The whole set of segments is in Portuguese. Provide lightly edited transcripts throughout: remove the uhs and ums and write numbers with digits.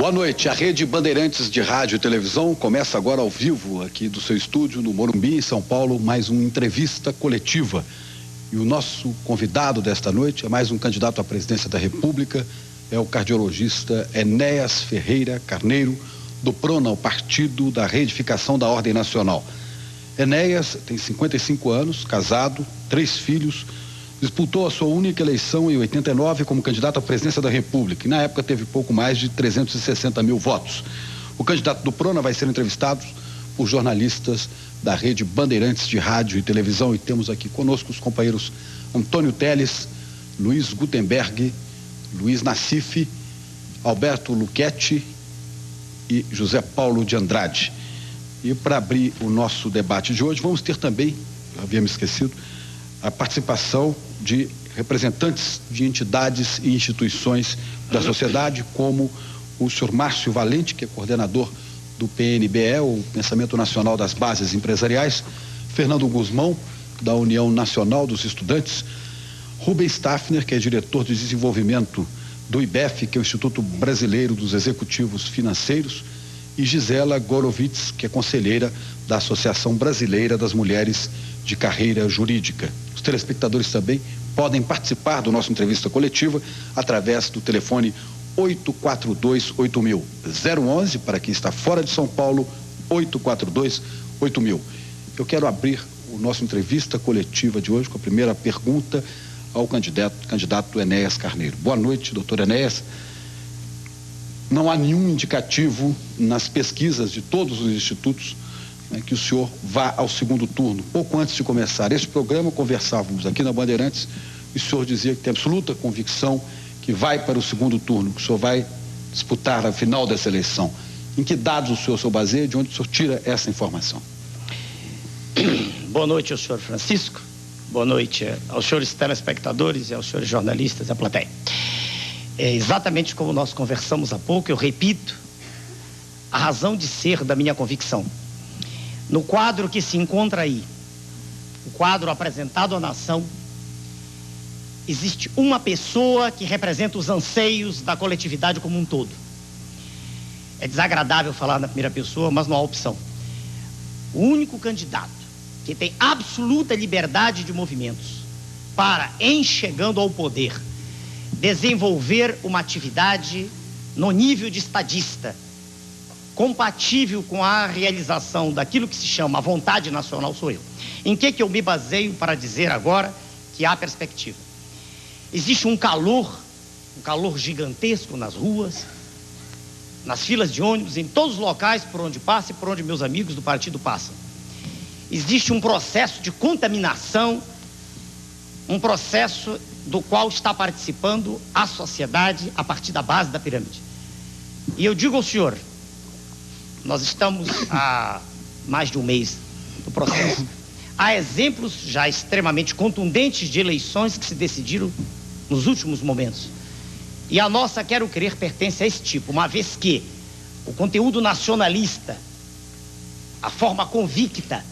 Boa noite. A Rede Bandeirantes de Rádio e Televisão começa agora ao vivo aqui do seu estúdio no Morumbi, em São Paulo, mais uma entrevista coletiva. E o nosso convidado desta noite é mais um candidato à presidência da República, é o cardiologista Enéas Ferreira Carneiro, do PRONA, o Partido da Reedificação da Ordem Nacional. Enéas tem 55 anos, casado, 3 filhos, disputou a sua única eleição em 89 como candidato à presidência da República e na época teve pouco mais de 360 mil votos. O candidato do PRONA vai ser entrevistado por jornalistas da Rede Bandeirantes de Rádio e Televisão e temos aqui conosco os companheiros Antônio Teles, Luiz Gutenberg, Luiz Nassif, Alberto Luchetti e José Paulo de Andrade. E para abrir o nosso debate de hoje, vamos ter também, havia me esquecido, a participação de representantes de entidades e instituições da sociedade, como o senhor Márcio Valente, que é coordenador do PNBE, o Pensamento Nacional das Bases Empresariais, Fernando Guzmão, da União Nacional dos Estudantes, Rubens Staffner, que é diretor de desenvolvimento do IBEF, que é o Instituto Brasileiro dos Executivos Financeiros, e Gisela Gorovitz, que é conselheira da Associação Brasileira das Mulheres de Carreira Jurídica. Os telespectadores também podem participar do nosso entrevista coletiva através do telefone 842-8000, 011 para quem está fora de São Paulo, 842-8000. Eu quero abrir o nosso entrevista coletiva de hoje com a primeira pergunta ao candidato Enéas Carneiro. Boa noite, doutor Enéas. Não há nenhum indicativo nas pesquisas de todos os institutos, né, que o senhor vá ao segundo turno. Pouco antes de começar este programa, conversávamos aqui na Bandeirantes e o senhor dizia que tem absoluta convicção que vai para o segundo turno, que o senhor vai disputar a final dessa eleição. Em que dados o senhor se baseia, de onde o senhor tira essa informação? Boa noite ao senhor Francisco, boa noite aos senhores telespectadores e aos senhores jornalistas e à plateia. É exatamente como nós conversamos há pouco, eu repito a razão de ser da minha convicção. No quadro que se encontra aí, o quadro apresentado à nação, existe uma pessoa que representa os anseios da coletividade como um todo. É desagradável falar na primeira pessoa, mas não há opção. O único candidato que tem absoluta liberdade de movimentos para, em chegando ao poder, desenvolver uma atividade no nível de estadista, compatível com a realização daquilo que se chama a vontade nacional, sou eu. Em que eu me baseio para dizer agora que há perspectiva? Existe um calor gigantesco nas ruas, nas filas de ônibus, em todos os locais por onde passa e por onde meus amigos do partido passam. Existe um processo de contaminação, um processo do qual está participando a sociedade a partir da base da pirâmide. E eu digo ao senhor, nós estamos há mais de um mês no processo. Há exemplos já extremamente contundentes de eleições que se decidiram nos últimos momentos. E a nossa, quero crer, pertence a esse tipo, uma vez que o conteúdo nacionalista, a forma convicta,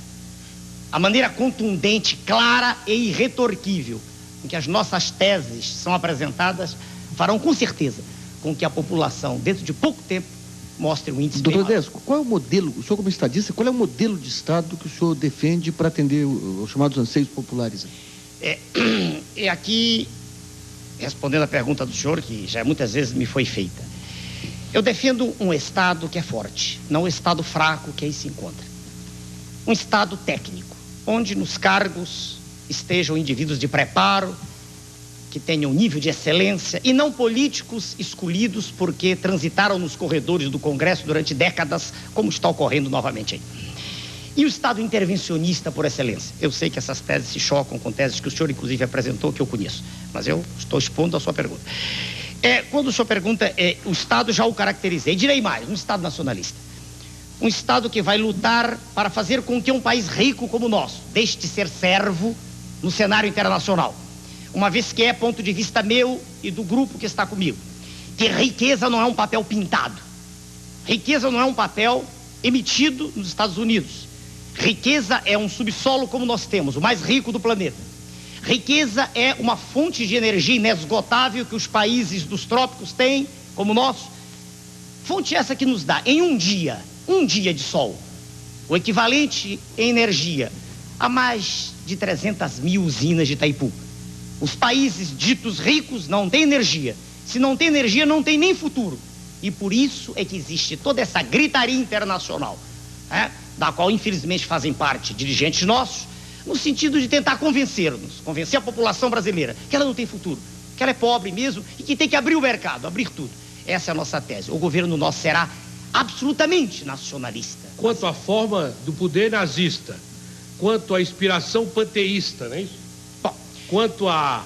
a maneira contundente, clara e irretorquível em que as nossas teses são apresentadas, farão com certeza com que a população, dentro de pouco tempo, mostre um índice. Doutor Enéas, qual é o modelo, o senhor como estadista, qual é o modelo de Estado que o senhor defende para atender os chamados anseios populares? E aqui, respondendo a pergunta do senhor, que já muitas vezes me foi feita, eu defendo um Estado que é forte, não um Estado fraco que aí se encontra. Um Estado técnico, onde nos cargos estejam indivíduos de preparo, que tenham nível de excelência, e não políticos escolhidos porque transitaram nos corredores do Congresso durante décadas, como está ocorrendo novamente aí. E o Estado intervencionista por excelência. Eu sei que essas teses se chocam com teses que o senhor inclusive apresentou, que eu conheço, mas eu estou expondo a sua pergunta. Quando o senhor pergunta, o Estado já o caracterizei, direi mais, um Estado nacionalista. Um Estado que vai lutar para fazer com que um país rico como o nosso deixe de ser servo no cenário internacional. Uma vez que é ponto de vista meu e do grupo que está comigo, que riqueza não é um papel pintado. Riqueza não é um papel emitido nos Estados Unidos. Riqueza é um subsolo como nós temos, o mais rico do planeta. Riqueza é uma fonte de energia inesgotável que os países dos trópicos têm, como o nosso, Fonte essa que nos dá, em um dia de sol, o equivalente em energia a mais de 300 mil usinas de Itaipu. Os países ditos ricos não têm energia. Se não tem energia, não tem nem futuro. E por isso é que existe toda essa gritaria internacional, né, da qual infelizmente fazem parte dirigentes nossos, no sentido de tentar convencer a população brasileira que ela não tem futuro, que ela é pobre mesmo e que tem que abrir o mercado, abrir tudo. Essa é a nossa tese. O governo nosso será absolutamente nacionalista. Quanto à forma do poder nazista, quanto à inspiração panteísta, não é isso? Bom, quanto à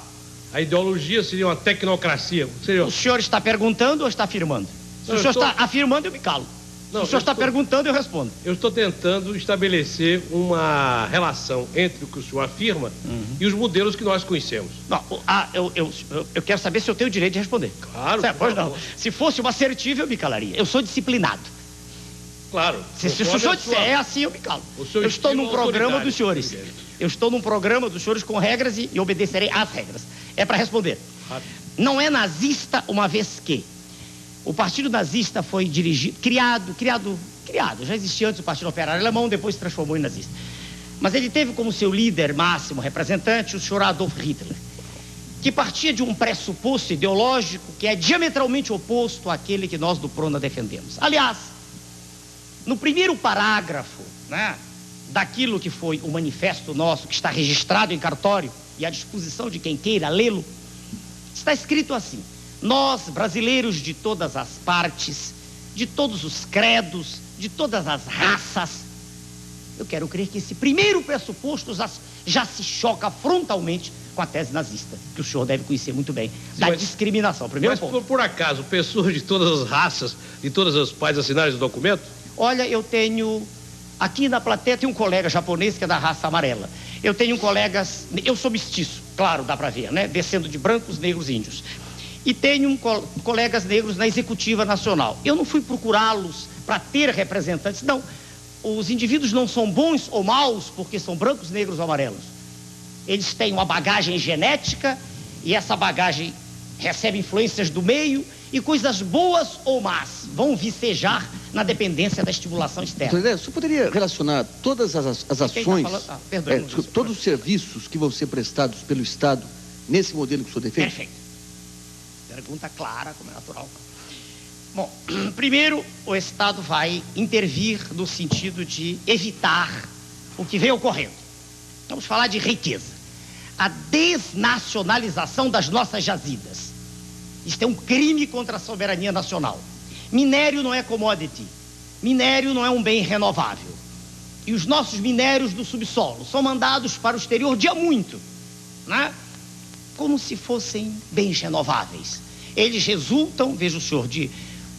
ideologia, seria uma tecnocracia. Seria... O senhor está perguntando ou está afirmando? Se o senhor está afirmando, eu me calo. Se o senhor está perguntando, eu respondo. Eu estou tentando estabelecer uma relação entre o que o senhor afirma e os modelos que nós conhecemos. Não, eu quero saber se eu tenho o direito de responder. Claro. Pois não. Se fosse uma assertiva, eu me calaria. Eu sou disciplinado. Claro. Se o senhor disser é assim, eu me calo. Eu estou num programa dos senhores. Eu estou num programa dos senhores com regras e obedecerei às regras. É para responder. Claro. Não é nazista uma vez que o Partido Nazista foi criado, já existia antes o Partido Operário Alemão, depois se transformou em nazista. Mas ele teve como seu líder máximo representante o senhor Adolf Hitler, que partia de um pressuposto ideológico que é diametralmente oposto àquele que nós do Prona defendemos. Aliás, no primeiro parágrafo, né, daquilo que foi o manifesto nosso, que está registrado em cartório e à disposição de quem queira lê-lo, está escrito assim: nós, brasileiros de todas as partes, de todos os credos, de todas as raças, eu quero crer que esse primeiro pressuposto já se choca frontalmente com a tese nazista, que o senhor deve conhecer muito bem, discriminação. Primeiro ponto. Por acaso, pessoas de todas as raças, de todas as partes assinaram esse documento? Olha, eu tenho... Aqui na plateia tem um colega japonês que é da raça amarela. Eu tenho colegas... Eu sou mestiço, claro, dá pra ver, né? Descendo de brancos, negros e índios. E tenho colegas negros na Executiva Nacional. Eu não fui procurá-los para ter representantes, não. Os indivíduos não são bons ou maus porque são brancos, negros ou amarelos. Eles têm uma bagagem genética e essa bagagem recebe influências do meio e coisas boas ou más vão vicejar na dependência da estimulação externa. Então, você poderia relacionar todas as ações, todos os serviços que vão ser prestados pelo Estado nesse modelo que o senhor defende? Perfeito. Pergunta clara, como é natural. Bom, primeiro, o Estado vai intervir no sentido de evitar o que vem ocorrendo. Vamos falar de riqueza. A desnacionalização das nossas jazidas. Isto é um crime contra a soberania nacional. Minério não é commodity. Minério não é um bem renovável. E os nossos minérios do subsolo são mandados para o exterior de há muito, né? Como se fossem bens renováveis. Eles resultam, veja o senhor, de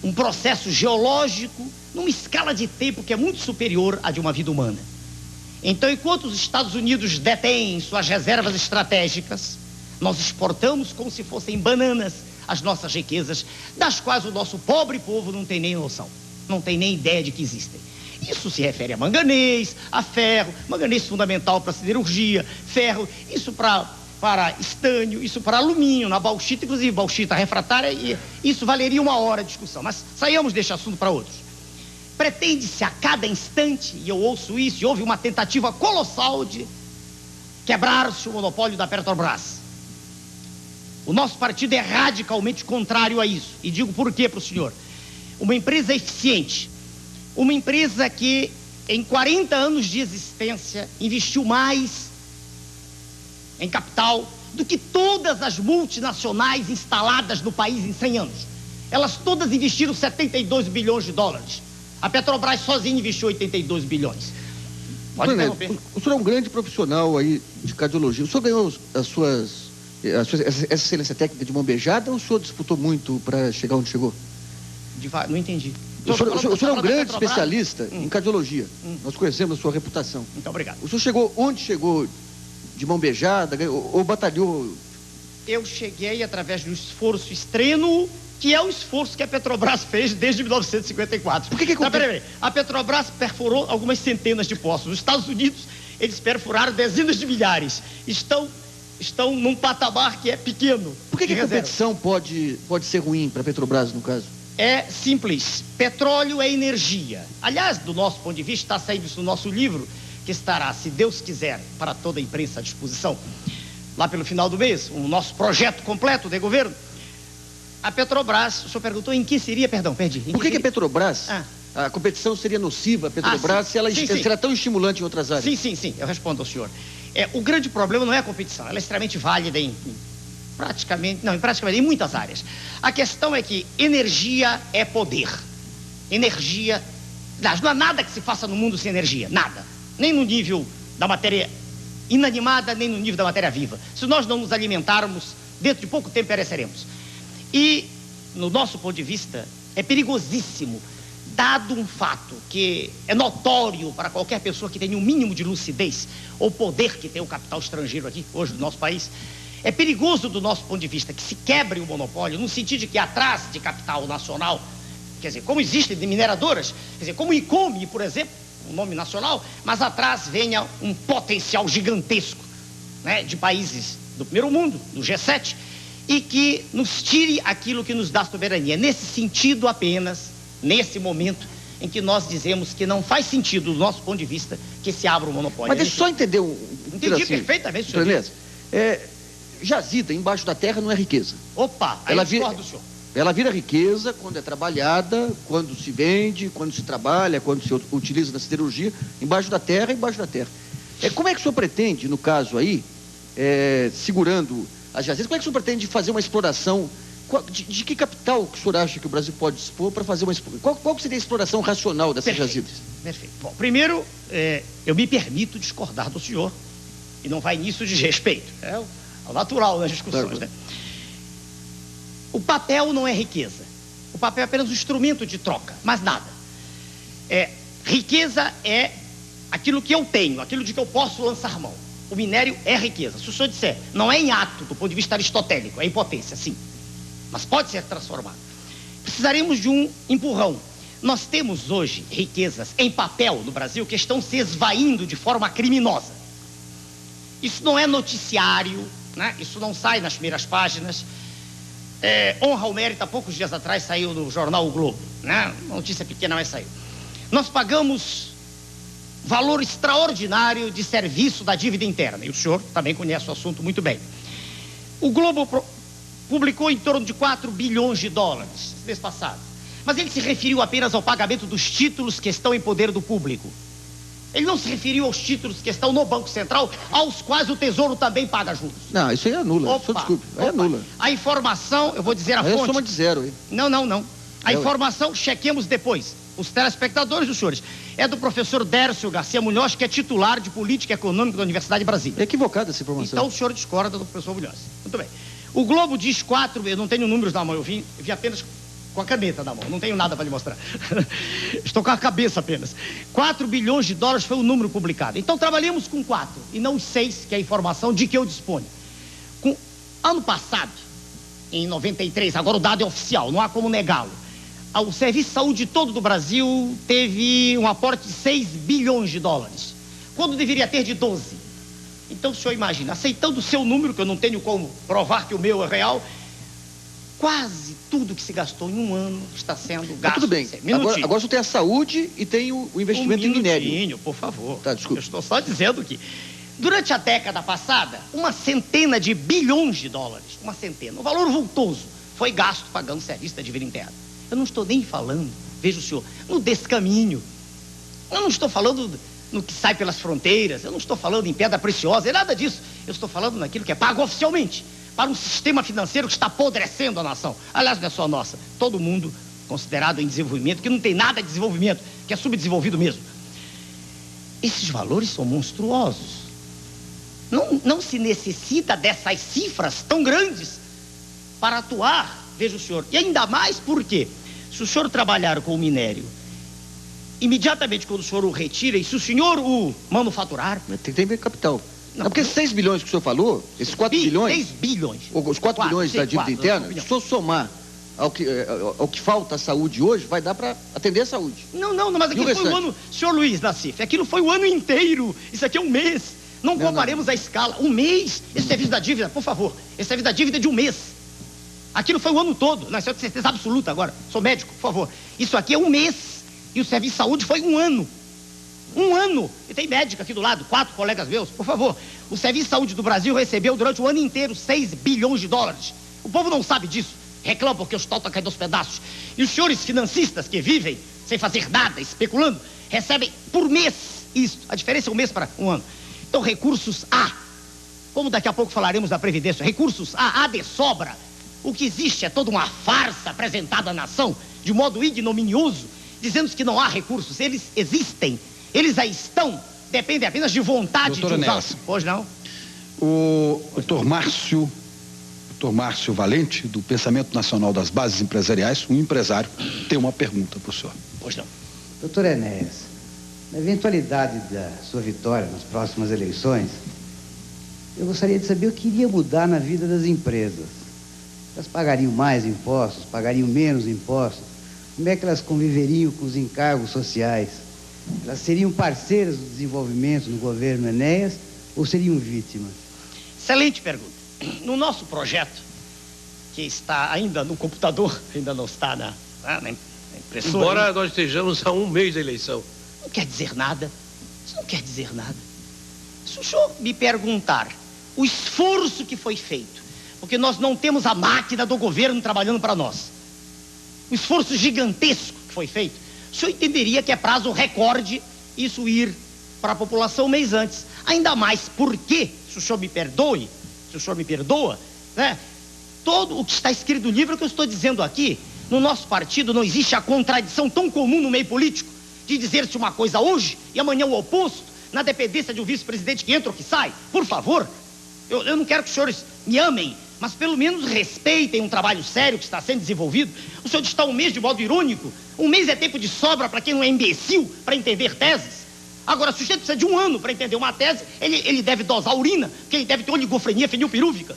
um processo geológico numa escala de tempo que é muito superior à de uma vida humana. Então, enquanto os Estados Unidos detêm suas reservas estratégicas, nós exportamos como se fossem bananas as nossas riquezas, das quais o nosso pobre povo não tem nem noção, não tem nem ideia de que existem. Isso se refere a manganês, a ferro, manganês fundamental para siderurgia, ferro, isso para estânio, isso para alumínio, na bauxita, inclusive bauxita refratária, e isso valeria uma hora de discussão, mas saiamos deste assunto para outros. Pretende-se a cada instante, e eu ouço isso, e houve uma tentativa colossal de quebrar-se o monopólio da Petrobras. O nosso partido é radicalmente contrário a isso, e digo por quê para o senhor. Uma empresa eficiente, uma empresa que em 40 anos de existência investiu mais em capital do que todas as multinacionais instaladas no país em 100 anos. Elas todas investiram 72 bilhões de dólares. A Petrobras sozinha investiu 82 bilhões. Pode interromper. O senhor é um grande profissional aí de cardiologia. O senhor ganhou essa excelência técnica de mão beijada ou o senhor disputou muito para chegar onde chegou? Não entendi. O senhor é um grande especialista em cardiologia. Nós conhecemos a sua reputação. Muito obrigado. O senhor chegou onde chegou? De mão beijada, ou batalhou? Eu cheguei através do esforço extremo, que é o esforço que a Petrobras fez desde 1954. Por que peraí. A Petrobras perfurou algumas centenas de poços. Os Estados Unidos, eles perfuraram dezenas de milhares. Estão num patamar que é pequeno. Por que a competição pode ser ruim para a Petrobras, no caso? é simples. Petróleo é energia. Aliás, do nosso ponto de vista, está saindo isso no nosso livro, que estará, se Deus quiser, para toda a imprensa à disposição, lá pelo final do mês, o nosso projeto completo de governo. A Petrobras, o senhor perguntou em que seria, perdão, perdi. Por que a Petrobras, a competição seria nociva, a Petrobras, se ela será tão estimulante em outras áreas? Sim, eu respondo ao senhor. O grande problema não é a competição, ela é extremamente válida em muitas áreas. A questão é que energia é poder. Energia, não há nada que se faça no mundo sem energia, nada. Nem no nível da matéria inanimada, nem no nível da matéria viva. Se nós não nos alimentarmos, dentro de pouco tempo pereceremos. E, no nosso ponto de vista, é perigosíssimo, dado um fato que é notório para qualquer pessoa que tenha um mínimo de lucidez, ou poder que tem o capital estrangeiro aqui, hoje, no nosso país. É perigoso, do nosso ponto de vista, que se quebre o monopólio, no sentido de que atrás de capital nacional, quer dizer, como existem de mineradoras, quer dizer, como ICOME, por exemplo, um nome nacional, mas atrás venha um potencial gigantesco, né, de países do primeiro mundo, do G7, e que nos tire aquilo que nos dá soberania. Nesse sentido apenas, nesse momento em que nós dizemos que não faz sentido, do nosso ponto de vista, que se abra o monopólio. Mas deixa eu só entender Entendi perfeitamente, senhor. Jazida embaixo da terra não é riqueza. Opa, aí eu discordo do senhor. Ela vira riqueza quando é trabalhada, quando se vende, quando se trabalha, quando se utiliza na siderurgia, embaixo da terra. Como é que o senhor pretende, no caso aí, segurando as jazidas, como é que o senhor pretende fazer uma exploração? De que capital que o senhor acha que o Brasil pode dispor para fazer uma exploração? Qual seria a exploração racional dessas jazidas? Perfeito. Bom, primeiro, eu me permito discordar do senhor, e não vai nisso de respeito. É o natural das discussões, claro, né? O papel não é riqueza. O papel é apenas um instrumento de troca, mais nada. Riqueza é aquilo que eu tenho, aquilo de que eu posso lançar mão. O minério é riqueza. Se o senhor disser, não é em ato, do ponto de vista aristotélico, é em potência, sim. Mas pode ser transformado. Precisaremos de um empurrão. Nós temos hoje riquezas em papel no Brasil que estão se esvaindo de forma criminosa. Isso não é noticiário, né? Isso não sai nas primeiras páginas. Honra ao mérito, há poucos dias atrás saiu no jornal O Globo, né? Uma notícia pequena, mas saiu. Nós pagamos valor extraordinário de serviço da dívida interna, e o senhor também conhece o assunto muito bem. O Globo publicou em torno de 4 bilhões de dólares mês passado, mas ele se referiu apenas ao pagamento dos títulos que estão em poder do público. Ele não se referiu aos títulos que estão no Banco Central, aos quais o Tesouro também paga juros. Não, isso aí é nula. Desculpe, é nula. A informação, eu vou dizer a fonte. É soma de zero, hein? Não. A informação, chequemos depois. Os telespectadores, os senhores, é do professor Dércio Garcia Munhoz, que é titular de Política Econômica da Universidade de Brasília. É equivocada essa informação. Então o senhor discorda do professor Munhoz. Muito bem. O Globo diz 4, eu não tenho números na mão, eu vi apenas com a caneta na mão, não tenho nada para lhe mostrar. Estou com a cabeça apenas. 4 bilhões de dólares foi o número publicado. Então trabalhamos com 4 e não 6, que é a informação de que eu disponho. Ano passado, em 93, agora o dado é oficial, não há como negá-lo. O Serviço de Saúde todo do Brasil teve um aporte de 6 bilhões de dólares, quando deveria ter de 12. Então o senhor imagina, aceitando o seu número, que eu não tenho como provar que o meu é real, quase tudo que se gastou em um ano está sendo gasto. Tudo bem. Agora você tem a saúde e tem o investimento em minério. Por favor. Tá, desculpa. Eu estou só dizendo que, durante a década passada, 100 de bilhões de dólares, 100, um valor vultoso, foi gasto pagando serviço da dívida interna. Eu não estou nem falando, veja o senhor, no descaminho. Eu não estou falando no que sai pelas fronteiras, eu não estou falando em pedra preciosa, é nada disso. Eu estou falando naquilo que é pago oficialmente para um sistema financeiro que está apodrecendo a nação. Aliás, não é só a nossa, todo mundo considerado em desenvolvimento, que não tem nada de desenvolvimento, que é subdesenvolvido mesmo. Esses valores são monstruosos. Não se necessita dessas cifras tão grandes para atuar, veja o senhor. E ainda mais porque, se o senhor trabalhar com o minério, imediatamente quando o senhor o retira, e se o senhor o manufaturar... Tem que ter capital. Não, porque esses 6 bilhões que o senhor falou, esses 4 bilhões... 6 bilhões. Os 4 bilhões da dívida interna, se o senhor somar ao que falta à saúde hoje, vai dar para atender a saúde. Não, mas aquilo foi o ano... Senhor Luiz Nassif, aquilo foi o ano inteiro. Isso aqui é um mês. Não comparemos a escala. Um mês, esse serviço da dívida, por favor, esse serviço da dívida é de um mês. Aquilo foi o ano todo. Não, isso é de certeza absoluta agora. Sou médico, por favor. Isso aqui é um mês. E o serviço de saúde foi um ano. Um ano. E tem médico aqui do lado, 4 colegas meus, por favor. O Serviço de Saúde do Brasil recebeu durante o ano inteiro 6 bilhões de dólares. O povo não sabe disso. Reclama porque o hospital está caindo aos pedaços. E os senhores financistas que vivem sem fazer nada, especulando, recebem por mês isso. A diferença é um mês para um ano. Então, recursos há. Como daqui a pouco falaremos da Previdência, recursos há de sobra. O que existe é toda uma farsa apresentada à nação, de modo ignominioso, dizendo que não há recursos. Eles existem. Eles aí estão, dependem apenas de vontade Doutor de usar. Enéas. Pois não? O doutor Márcio Valente, do Pensamento Nacional das Bases Empresariais, um empresário, tem uma pergunta para o senhor. Pois não. Doutor Enéas, na eventualidade da sua vitória nas próximas eleições, eu gostaria de saber o que iria mudar na vida das empresas. Elas pagariam mais impostos, pagariam menos impostos? Como é que elas conviveriam com os encargos sociais? Elas seriam parceiras do desenvolvimento no governo Enéas ou seriam vítimas? Excelente pergunta. No nosso projeto, que está ainda no computador, ainda não está na impressora. Embora nós estejamos a um mês da eleição. Não quer dizer nada. Isso não quer dizer nada. Se o senhor me perguntar o esforço que foi feito, porque nós não temos a máquina do governo trabalhando para nós, o esforço gigantesco que foi feito, o senhor entenderia que é prazo recorde isso ir para a população um mês antes. Ainda mais porque, se o senhor me perdoe, se o senhor me perdoa, né? Todo o que está escrito no livro que eu estou dizendo aqui, no nosso partido não existe a contradição tão comum no meio político de dizer-se uma coisa hoje e amanhã o oposto, na dependência de um vice-presidente que entra ou que sai. Por favor, eu não quero que os senhores me amem, mas pelo menos respeitem um trabalho sério que está sendo desenvolvido. O senhor está um mês de modo irônico. Um mês é tempo de sobra para quem não é imbecil para entender teses. Agora, se o sujeito precisa de um ano para entender uma tese, ele deve dosar urina, porque ele deve ter oligofrenia fenilpirúvica.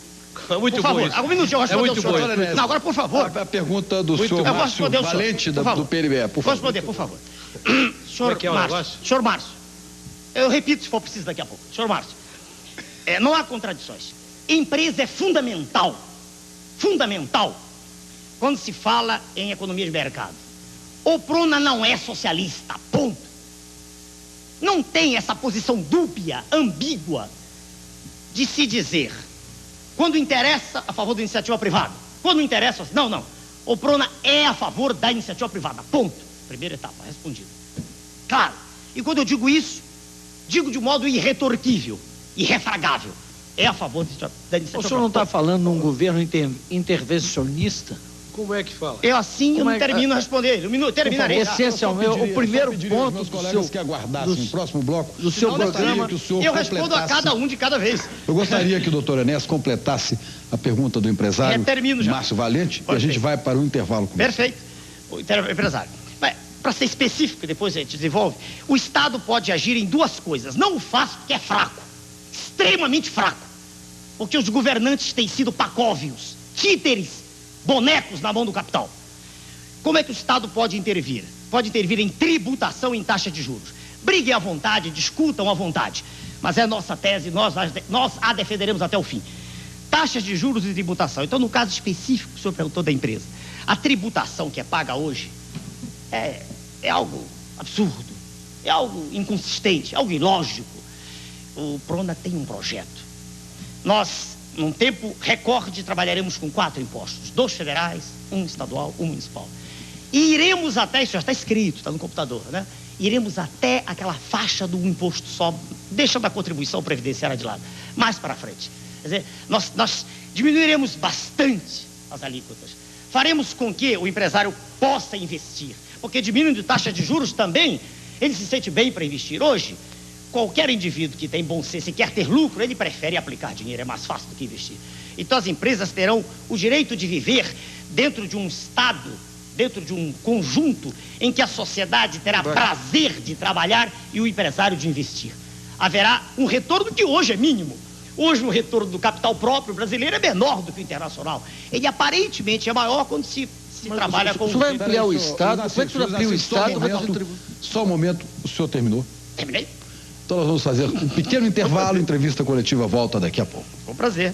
Muito por favor, bom isso. Um minutinho, eu É respondo muito ao senhor. bom. Não, agora, por favor. A pergunta do Muito senhor bom. Márcio Eu vou responder ao senhor, Valente, por favor. do PNB, por Vou favor. responder, por favor. Como é que é o negócio? Senhor Márcio, eu repito se for preciso daqui a pouco. Senhor Márcio, não há contradições. Empresa é fundamental, quando se fala em economia de mercado. O Prona não é socialista, ponto. Não tem essa posição dúbia, ambígua, de se dizer, quando interessa, a favor da iniciativa privada. Quando interessa, não. O Prona é a favor da iniciativa privada, ponto. Primeira etapa, respondido. Claro. E quando eu digo isso, digo de modo irretorquível, irrefragável. É a favor da iniciativa privada. O senhor não está falando num governo intervencionista? Como é que fala? Eu assim eu não termino de responder. Um minuto, terminarei. Essencialmente, o primeiro ponto meus do colegas seu, que aguardassem no próximo bloco do seu eu gostaria programa, que o senhor eu respondo a completasse. cada um de cada vez. Eu gostaria que o doutor Enéas completasse a pergunta do empresário termino já. Márcio Valente e a Pode gente ser. vai para o intervalo comercial. Perfeito. O empresário. Para ser específico, depois a gente desenvolve, o Estado pode agir em duas coisas. Não o faz porque é fraco, extremamente fraco, porque os governantes têm sido pacóvios, títeres, bonecos na mão do capital. Como é que o Estado pode intervir? Pode intervir em tributação e em taxa de juros. Briguem à vontade, discutam à vontade, mas é nossa tese, nós a defenderemos até o fim. Taxas de juros e tributação. Então, no caso específico que o senhor perguntou da empresa, a tributação que é paga hoje é algo absurdo, é algo inconsistente, é algo ilógico. O Prona tem um projeto. Nós, num tempo recorde, trabalharemos com 4 impostos, 2 federais, 1 estadual, 1 municipal. E iremos até, isso já está escrito, está no computador, né? Iremos até aquela faixa do imposto só, deixando a contribuição previdenciária de lado, mais para frente. Quer dizer, nós diminuiremos bastante as alíquotas. Faremos com que o empresário possa investir, porque diminuindo taxa de juros também, ele se sente bem para investir. Hoje, qualquer indivíduo que tem bom senso e quer ter lucro, ele prefere aplicar dinheiro, é mais fácil do que investir. Então as empresas terão o direito de viver dentro de um Estado, dentro de um conjunto em que a sociedade terá prazer de trabalhar e o empresário de investir. Haverá um retorno que hoje é mínimo. Hoje o retorno do capital próprio brasileiro é menor do que o internacional. Ele aparentemente é maior quando se trabalha com... Você vai ampliar o Estado? Como é que você vai ampliar o Estado? Só um momento, o senhor terminou? Terminei? Então nós vamos fazer um pequeno intervalo, entrevista coletiva volta daqui a pouco. Com prazer.